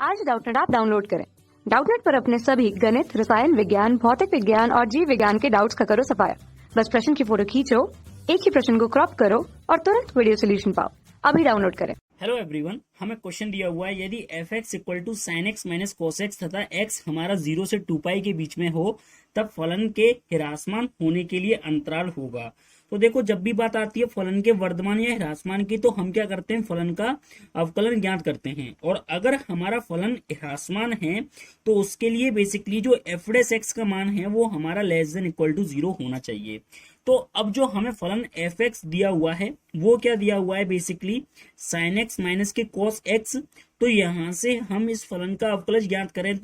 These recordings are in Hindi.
आज डाउटनेट ऐप डाउनलोड करें। डाउटनेट पर अपने सभी गणित, रसायन विज्ञान, भौतिक विज्ञान और जीव विज्ञान के डाउट्स का करो सफाया। बस प्रश्न की फोटो खींचो, एक ही प्रश्न को क्रॉप करो और तुरंत वीडियो सोल्यूशन पाओ। अभी डाउनलोड करें। हेलो एवरीवन, हमें क्वेश्चन दिया हुआ है यदि f x equal to sine x minus cos x तथा एक्स हमारा 0 से 2 पाई के बीच में हो तब फलन के ह्रासमान होने के लिए अंतराल होगा। तो देखो, जब भी बात आती है फलन के वर्धमान या ह्रासमान की तो हम क्या करते हैं, फलन का अवकलन ज्ञात करते हैं। और अगर हमारा फलन ह्रासमान है तो उसके लिए बेसिकली जो एफ डेस एक्स का मान है वो हमारा लेस देन इक्वल टू 0 होना चाहिए। तो अब जो हमें फलन एफ एक्स दिया हुआ है वो क्या दिया हुआ है, बेसिकली साइन एक्स माइनस के कॉस एक्स। तो यहां से हम इस फलन का अवकलज ज्ञात करें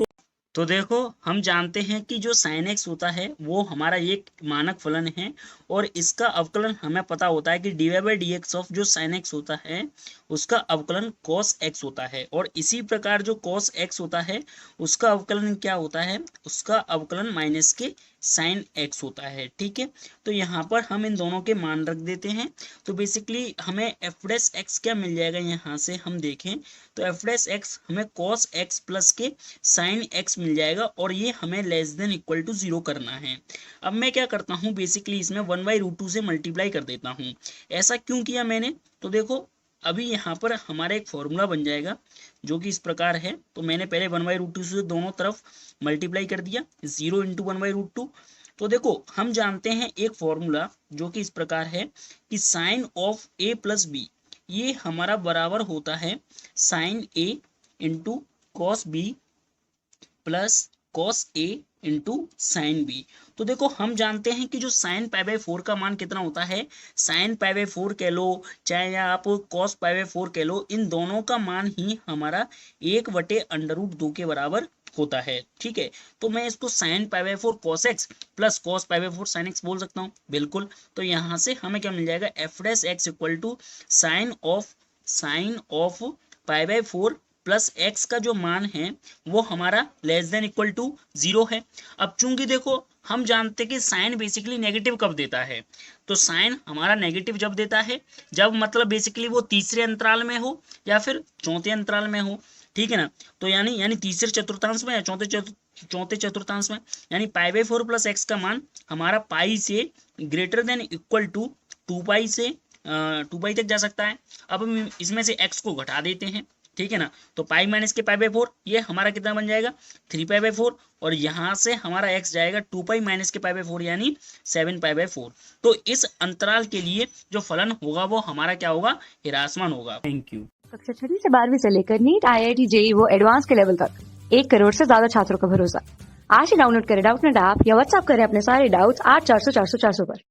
तो देखो, हम जानते हैं कि जो साइन एक्स होता है वो हमारा एक मानक फलन है और इसका अवकलन हमें पता होता है कि d y by d x of जो साइन एक्स होता है उसका अवकलन कॉस एक्स होता है। और इसी प्रकार जो कॉस एक्स होता है उसका अवकलन क्या होता है, उसका अवकलन माइनस के साइन एक्स होता है। ठीक है, तो यहाँ पर हम इन दोनों के मान रख देते हैं। तो बेसिकली हमें एफ डेस एक्स क्या मिल जाएगा, यहाँ से हम देखें तो एफ डेस एक्स हमें कॉस एक्स प्लस के साइन एक्स मिल जाएगा और ये हमें लेस देन इक्वल टू 0 करना है। अब मैं क्या करता हूँ, बेसिकली इसमें 1/√2 से मल्टीप्लाई कर देता हूँ। ऐसा क्यों किया मैंने, तो देखो अभी यहाँ पर हमारा एक फॉर्मूला बन जाएगा जो कि इस प्रकार है। तो मैंने पहले 1/√2 से दोनों तरफ मल्टीप्लाई कर दिया, 0 इंटू 1/√2। तो देखो, हम जानते हैं एक फॉर्मूला जो कि इस प्रकार है कि sine of A plus B ये हमारा बराबर होता है sine A into cos B plus cos A into sine B. तो देखो, हम जानते हैं कि जो साइन पाई/4 का मान कितना होता है, साइन पाई/4 कह लो चाहे या आप कॉस पाई/4 कह लो, इन दोनों का मान ही हमारा 1/√2 के बराबर होता है। ठीक है, तो मैं इसको साइन पाई/4 कॉस एक्स प्लस कॉस पाई/4 साइन एक्स बोल सकता हूँ, बिल्कुल। तो यहाँ से हमें क्या मिल जाएगा, F dash X equal to sine of पाई/4 प्लस एक्स का जो मान है वो हमारा लेस देन इक्वल टू 0 है। अब चूंकि देखो, हम जानते हैं कि साइन बेसिकली नेगेटिव कब देता है, तो साइन हमारा नेगेटिव जब देता है जब मतलब बेसिकली वो तीसरे अंतराल में हो या फिर चौथे अंतराल में हो। ठीक है ना, तो यानी तीसरे चतुर्थांश में या चौथे चतुर्थांश में, यानी पाई/4 प्लस एक्स का मान हमारा पाई से ग्रेटर देन इक्वल टू 2 पाई से 2 पाई तक जा सकता है। अब हम इसमें से एक्स को घटा देते हैं, ठीक है ना, तो पाई माइनस के पाई/4 ये हमारा कितना बन जाएगा, 3 पाई/4 और यहाँ से हमारा x जाएगा 2 पाई माइनस के पाई/4 यानी 7 पाई/4। तो इस अंतराल के लिए जो फलन होगा वो हमारा क्या होगा, ह्रासमान होगा। Thank you. कक्षा 6 से 12वीं से लेकर नीट, IIT, JEE वो एडवांस के लेवल तक 1 करोड़ से ज्यादा छात्रों का भरोसा। आज ही डाउनलोड करें डाउटनेट ऐप या व्हाट्सएप करें अपने सारे डाउट्स 8400 400 400 पर।